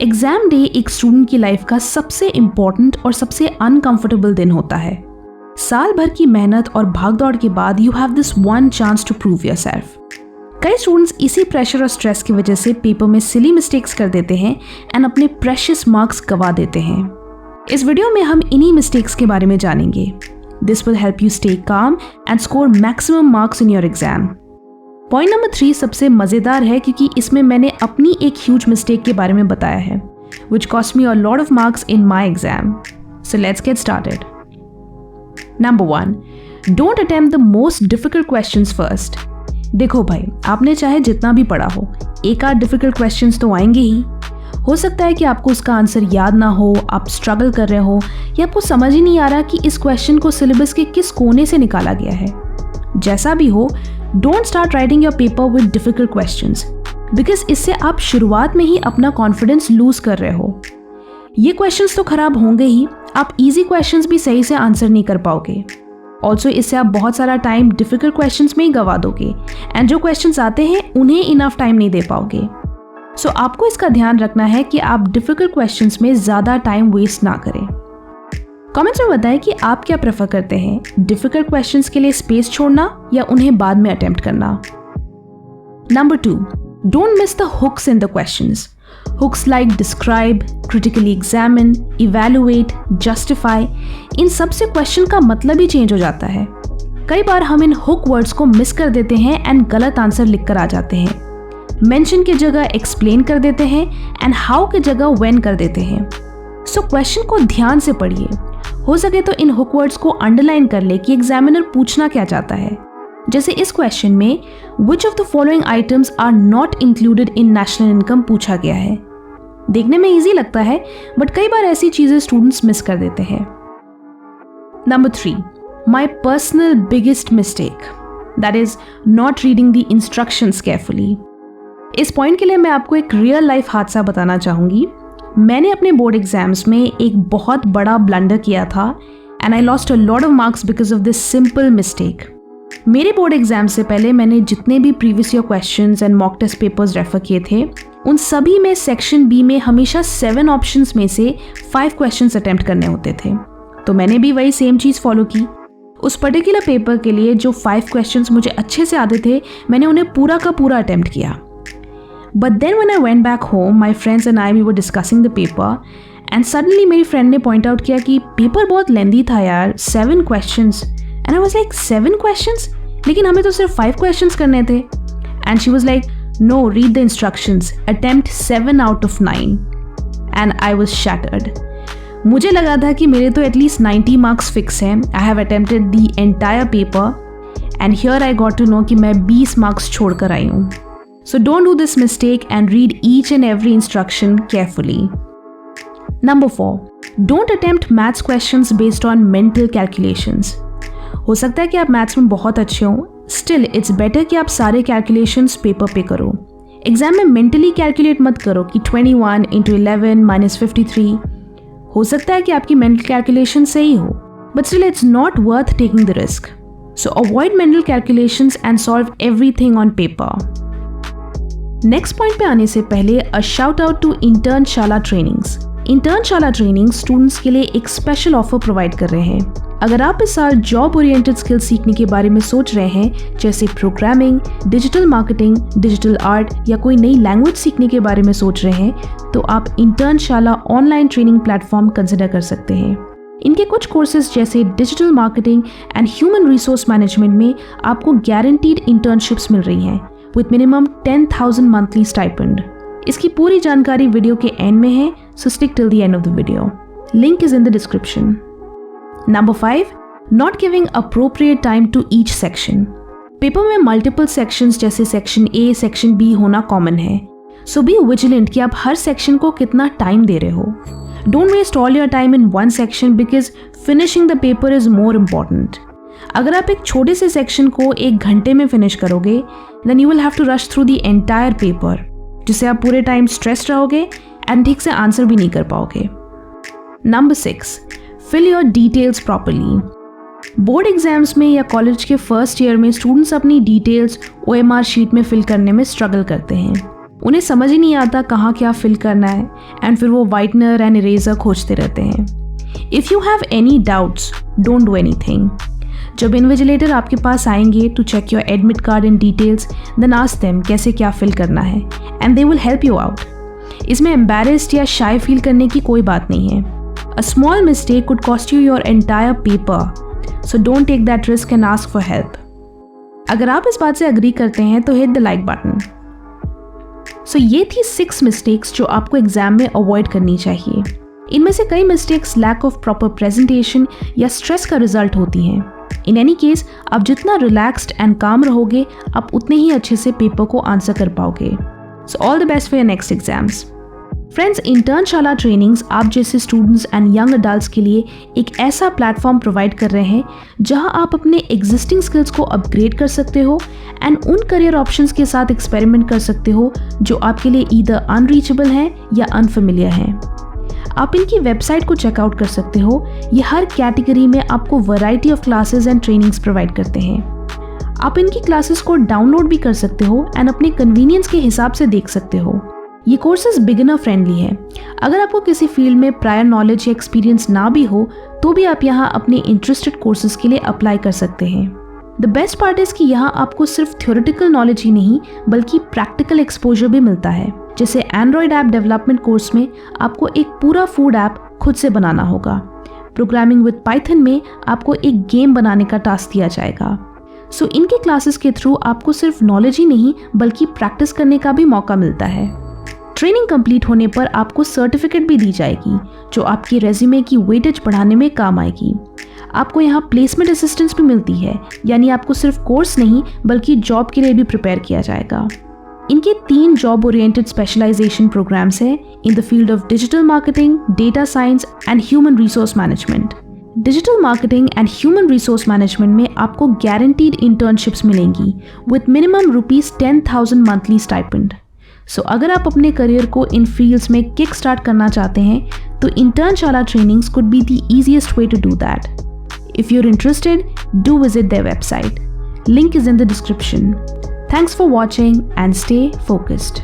Exam day एक student की life का सबसे इम्पोर्टेंट और सबसे अनकंफर्टेबल दिन होता है। साल भर की मेहनत और भागदौड़ के बाद you have this one chance to prove yourself. कई स्टूडेंट्स इसी प्रेशर और स्ट्रेस की वजह से पेपर में सिली मिस्टेक्स कर देते हैं एंड अपने प्रेशियस मार्क्स गवा देते हैं। इस वीडियो में हम इन्हीं मिस्टेक्स के बारे में जानेंगे। This will help you stay calm and score maximum marks in your exam. Point number 3 सबसे मज़ेदार है क्योंकि इसमें मैंने अपनी एक ह्यूज मिस्टेक के बारे में बताया है which cost me a lot of marks in my exam. So let's get started. Number 1, don't attempt the most difficult questions first. देखो भाई, आपने चाहे जितना भी पढ़ा हो, एक आध डिफिकल्ट क्वेश्चंस तो आएंगे ही। हो सकता है कि आपको उसका आंसर याद ना हो, आप स्ट्रगल कर रहे हो या आपको समझ ही नहीं आ रहा कि इस क्वेश्चन को सिलेबस के किस कोने से निकाला गया है। जैसा भी हो, don't start writing your paper with difficult questions because इससे आप शुरुआत में ही अपना कॉन्फिडेंस लूज कर रहे हो। ये क्वेश्चंस तो खराब होंगे ही, आप इजी क्वेश्चंस भी सही से आंसर नहीं कर पाओगे। ऑल्सो इससे आप बहुत सारा टाइम डिफिकल्ट क्वेश्चंस में ही गवा दोगे एंड जो क्वेश्चंस आते हैं उन्हें इनफ टाइम नहीं दे पाओगे। सो आपको इसका ध्यान रखना है कि आप डिफिकल्ट क्वेश्चंस में ज़्यादा टाइम वेस्ट ना करें। कमेंट्स में बताएं कि आप क्या प्रेफर करते हैं, डिफिकल्ट क्वेश्चंस के लिए स्पेस छोड़ना या उन्हें बाद में अटेम्प्ट करना। Number 2, don't miss the hooks in the questions. Hooks like describe, critically examine, evaluate, justify, इन सब से क्वेश्चन का मतलब ही चेंज हो जाता है। कई बार हम इन हुक वर्ड्स को मिस कर देते हैं एंड गलत आंसर लिख कर आ जाते हैं। मेंशन की जगह एक्सप्लेन कर देते हैं एंड हाउ की जगह व्हेन कर देते हैं। सो क्वेश्चन को ध्यान से पढ़िए। हो सके तो इन हुक वर्ड्स को अंडरलाइन कर ले कि एग्जामिनर पूछना क्या चाहता है। जैसे इस क्वेश्चन में which of the following items are not included in national income पूछा गया है। देखने में इजी लगता है बट कई बार ऐसी चीजें स्टूडेंट्स मिस कर देते हैं। Number 3, my personal biggest mistake, that is not reading the instructions carefully. इस पॉइंट के लिए मैं आपको एक रियल लाइफ हादसा बताना चाहूंगी। मैंने अपने बोर्ड एग्जाम्स में एक बहुत बड़ा ब्लंडर किया था and I lost a lot of marks because of this simple mistake. मेरे बोर्ड एग्जाम से पहले मैंने जितने भी previous year questions and mock test papers refer किए थे उन सभी में सेक्शन बी में हमेशा 7 ऑप्शंस में से 5 क्वेश्चंस अटेम्प्ट करने होते थे। तो मैंने भी वही सेम चीज़ फॉलो की। उस पर्टिकुलर पेपर के लिए जो 5 क्वेश्चंस मुझे अच्छे से आते थे मैंने उन्हें पूरा का पूरा अटेम्प्ट किया। But then when I went back home my friends and I we were discussing the paper and suddenly मेरी फ्रेंड ने पॉइंट आउट किया कि पेपर बहुत लेंदी था यार, 7 questions. And I was like 7 questions, लेकिन हमें तो सिर्फ 5 क्वेश्चंस करने थे। And she was like no, read the instructions, attempt 7 out of 9। And I was shattered. मुझे लगा था कि मेरे तो एटलीस्ट 90 मार्क्स फिक्स हैं। I have attempted the entire paper and here I got to know कि मैं 20 मार्क्स छोड़ कर आई हूँ। So don't do this mistake and read each and every instruction carefully. Number 4, don't attempt maths questions based on mental calculations. हो सकता है कि आप मैथ्स में बहुत अच्छे हों, स्टिल इट्स बेटर कि आप सारे कैलकुलेशंस पेपर पे करो। एग्जाम में मेंटली कैलकुलेट मत करो कि 21 × 11 - 53। हो सकता है कि आपकी मेंटल कैलकुलेशन सही हो but still it's not worth taking the risk. So avoid mental calculations and solve everything on paper. Next point पे आने से पहले a shout out to Internshala trainings. Internshala training students के लिए एक स्पेशल ऑफर प्रोवाइड कर रहे हैं। अगर आप इस साल जॉब ओरिएंटेड स्किल सीखने के बारे में सोच रहे हैं जैसे programming, digital marketing, digital art या कोई नई लैंग्वेज सीखने के बारे में सोच रहे हैं तो आप Internshala online training platform consider कर सकते हैं। इनके कुछ कोर्सेज जैसे digital marketing and human resource management में आपको गारंटीड इंटर्नशिप्स मिल रही हैं विद मिनिमम 10,000 मंथली स्टाइपेंड। इसकी पूरी जानकारी वीडियो के एंड में है, so stick till the end of the video. Link is in the description. Number 5, not giving appropriate time to each section. Paper में मल्टीपल सेक्शंस जैसे सेक्शन ए, सेक्शन बी होना common है। सो be vigilant कि आप हर section को कितना time दे रहे हो। Don't waste all your time in one section because finishing the paper is more important. अगर आप एक छोटे से सेक्शन को 1 घंटे में फिनिश करोगे then you will have to rush through the entire paper, जिससे आप पूरे टाइम स्ट्रेस्ड रहोगे एंड ठीक से आंसर भी नहीं कर पाओगे। Number 6, fill your details properly. Board exams में या कॉलेज के फर्स्ट ईयर में स्टूडेंट्स अपनी डिटेल्स OMR शीट में फिल करने में स्ट्रगल करते हैं। उन्हें समझ ही नहीं आता कहाँ क्या फिल करना है एंड फिर वो वाइटनर एंड इरेजर खोजते रहते हैं। If you have any doubts, don't do anything. जब इन्विजिलेटर आपके पास आएंगे to check your admit card in details, then ask them कैसे क्या फिल करना है and they will help you out. इसमें एम्बैरेस्ड या शाय फील करने की कोई बात नहीं है। A small mistake could cost you your entire paper, so don't take that risk and ask for help. अगर आप इस बात से अग्री करते हैं तो हिट द लाइक बटन। सो ये थी 6 मिस्टेक्स जो आपको एग्जाम में अवॉइड करनी चाहिए। इनमें से कई mistakes lack of proper presentation या स्ट्रेस का रिजल्ट होती हैं। इन एनी केस, आप जितना रिलैक्स्ड एंड काम रहोगे, आप उतने ही अच्छे से पेपर को आंसर कर पाओगे। So all the best for your next exams. Friends, Internshala trainings आप जैसे स्टूडेंट्स एंड यंग अडल्ट्स के लिए एक ऐसा प्लेटफॉर्म प्रोवाइड कर रहे हैं जहां आप अपने एग्जिस्टिंग स्किल्स को अपग्रेड कर सकते हो एंड उन करियर ऑप्शंस के साथ एक्सपेरिमेंट कर सकते हो जो आपके लिए ईदर अनरीचेबल हैं या अनफेमिलियर हैं। आप इनकी वेबसाइट को चेकआउट कर सकते हो। ये हर कैटेगरी में आपको variety of classes and trainings provide करते हैं। आप इनकी क्लासेस को डाउनलोड भी कर सकते हो एंड अपने कन्वीनियंस के हिसाब से देख सकते हो। ये कोर्सेज बिगिनर फ्रेंडली है। अगर आपको किसी फील्ड में प्रायर नॉलेज या एक्सपीरियंस ना भी हो तो भी आप यहाँ अपने इंटरेस्टेड कोर्सेज के लिए अप्लाई कर सकते हैं। द बेस्ट पार्ट इज कि यहाँ आपको सिर्फ थ्योरेटिकल नॉलेज ही नहीं बल्कि प्रैक्टिकल एक्सपोजर भी मिलता है। जैसे एंड्रॉयड ऐप डेवलपमेंट कोर्स में आपको एक पूरा फूड ऐप खुद से बनाना होगा। प्रोग्रामिंग विद पाइथन में आपको एक गेम बनाने का टास्क दिया जाएगा। सो इनके क्लासेस के थ्रू आपको सिर्फ नॉलेज ही नहीं बल्कि प्रैक्टिस करने का भी मौका मिलता है। ट्रेनिंग कंप्लीट होने पर आपको सर्टिफिकेट भी दी जाएगी जो आपकी रेज्यूमे की वेटेज बढ़ाने में काम आएगी। आपको यहाँ प्लेसमेंट असिस्टेंस भी मिलती है, यानी आपको सिर्फ कोर्स नहीं बल्कि जॉब के लिए भी प्रिपेयर किया जाएगा। इनके 3 जॉब ओरिएंटेड स्पेशलाइजेशन प्रोग्राम्स हैं in the field of digital marketing, data science and human resource management. Digital marketing and human resource management में आपको गारंटीड इंटर्नशिप्स मिलेंगी with minimum ₹10,000 monthly stipend. So अगर आप अपने करियर को इन फील्ड्स में किक स्टार्ट करना चाहते हैं तो Internshala trainings could be the easiest way to do that. If you're interested, do visit their website. Link is in the description. Thanks for watching and stay focused.